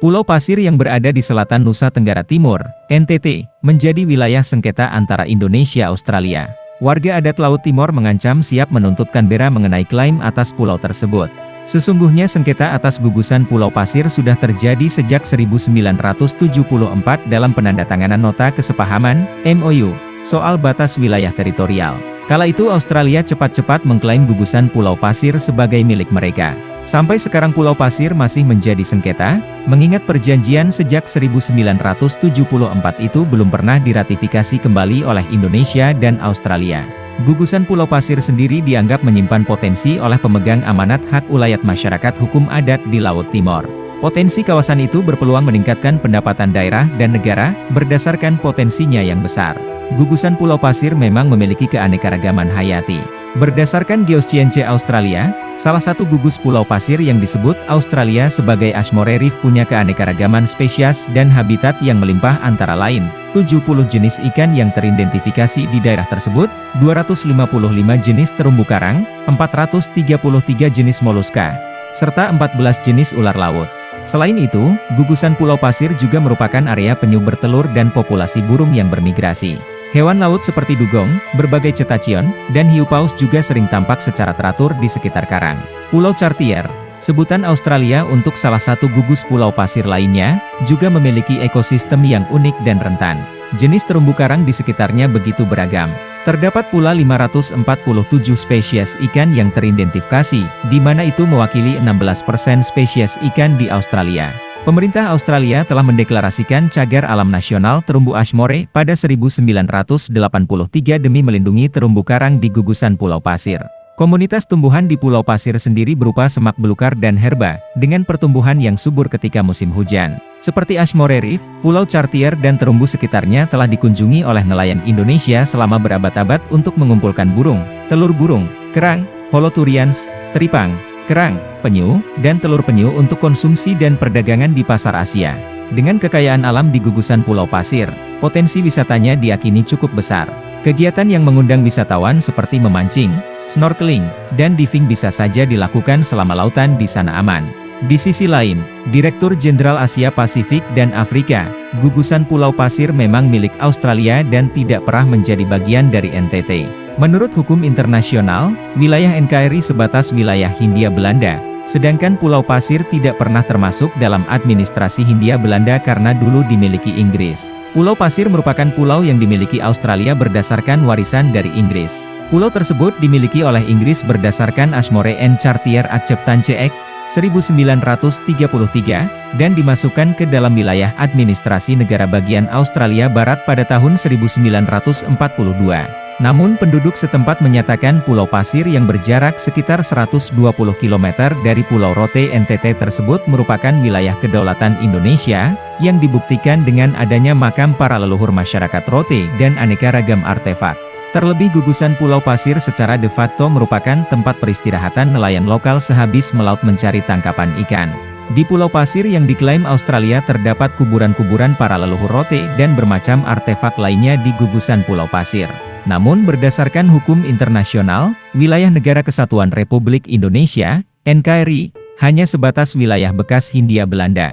Pulau Pasir yang berada di selatan Nusa Tenggara Timur, NTT, menjadi wilayah sengketa antara Indonesia-Australia. Warga adat Laut Timor mengancam siap menuntut Canberra mengenai klaim atas pulau tersebut. Sesungguhnya sengketa atas gugusan Pulau Pasir sudah terjadi sejak 1974 dalam penandatanganan Nota Kesepahaman, MOU, soal batas wilayah teritorial. Kala itu Australia cepat-cepat mengklaim gugusan Pulau Pasir sebagai milik mereka. Sampai sekarang Pulau Pasir masih menjadi sengketa, mengingat perjanjian sejak 1974 itu belum pernah diratifikasi kembali oleh Indonesia dan Australia. Gugusan Pulau Pasir sendiri dianggap menyimpan potensi oleh pemegang amanat hak ulayat masyarakat hukum adat di Laut Timor. Potensi kawasan itu berpeluang meningkatkan pendapatan daerah dan negara, berdasarkan potensinya yang besar. Gugusan Pulau Pasir memang memiliki keanekaragaman hayati. Berdasarkan Geoscience Australia, salah satu gugus Pulau Pasir yang disebut Australia sebagai Ashmore Reef punya keanekaragaman spesies dan habitat yang melimpah antara lain, 70 jenis ikan yang teridentifikasi di daerah tersebut, 255 jenis terumbu karang, 433 jenis moluska, serta 14 jenis ular laut. Selain itu, gugusan Pulau Pasir juga merupakan area penyu bertelur dan populasi burung yang bermigrasi. Hewan laut seperti dugong, berbagai cetacean, dan hiu paus juga sering tampak secara teratur di sekitar karang. Pulau Chartier, sebutan Australia untuk salah satu gugus Pulau Pasir lainnya, juga memiliki ekosistem yang unik dan rentan. Jenis terumbu karang di sekitarnya begitu beragam. Terdapat pula 547 spesies ikan yang teridentifikasi, di mana itu mewakili 16% spesies ikan di Australia. Pemerintah Australia telah mendeklarasikan cagar alam nasional terumbu Ashmore pada 1983 demi melindungi terumbu karang di gugusan Pulau Pasir. Komunitas tumbuhan di Pulau Pasir sendiri berupa semak belukar dan herba, dengan pertumbuhan yang subur ketika musim hujan. Seperti Ashmore Reef, Pulau Chartier dan terumbu sekitarnya telah dikunjungi oleh nelayan Indonesia selama berabad-abad untuk mengumpulkan burung, telur burung, kerang, holoturians, teripang, kerang, penyu, dan telur penyu untuk konsumsi dan perdagangan di pasar Asia. Dengan kekayaan alam di gugusan Pulau Pasir, potensi wisatanya diyakini cukup besar. Kegiatan yang mengundang wisatawan seperti memancing, snorkeling, dan diving bisa saja dilakukan selama lautan di sana aman. Di sisi lain, Direktur Jenderal Asia Pasifik dan Afrika, gugusan Pulau Pasir memang milik Australia dan tidak pernah menjadi bagian dari NTT. Menurut hukum internasional, wilayah NKRI sebatas wilayah Hindia Belanda, sedangkan Pulau Pasir tidak pernah termasuk dalam administrasi Hindia Belanda karena dulu dimiliki Inggris. Pulau Pasir merupakan pulau yang dimiliki Australia berdasarkan warisan dari Inggris. Pulau tersebut dimiliki oleh Inggris berdasarkan Ashmore and Chartier Acceptance Act 1933, dan dimasukkan ke dalam wilayah administrasi negara bagian Australia Barat pada tahun 1942. Namun penduduk setempat menyatakan Pulau Pasir yang berjarak sekitar 120 km dari Pulau Rote NTT tersebut merupakan wilayah kedaulatan Indonesia, yang dibuktikan dengan adanya makam para leluhur masyarakat Rote dan aneka ragam artefak. Terlebih gugusan Pulau Pasir secara de facto merupakan tempat peristirahatan nelayan lokal sehabis melaut mencari tangkapan ikan. Di Pulau Pasir yang diklaim Australia terdapat kuburan-kuburan para leluhur Rote dan bermacam artefak lainnya di gugusan Pulau Pasir. Namun berdasarkan hukum internasional, wilayah Negara Kesatuan Republik Indonesia, NKRI, hanya sebatas wilayah bekas Hindia Belanda.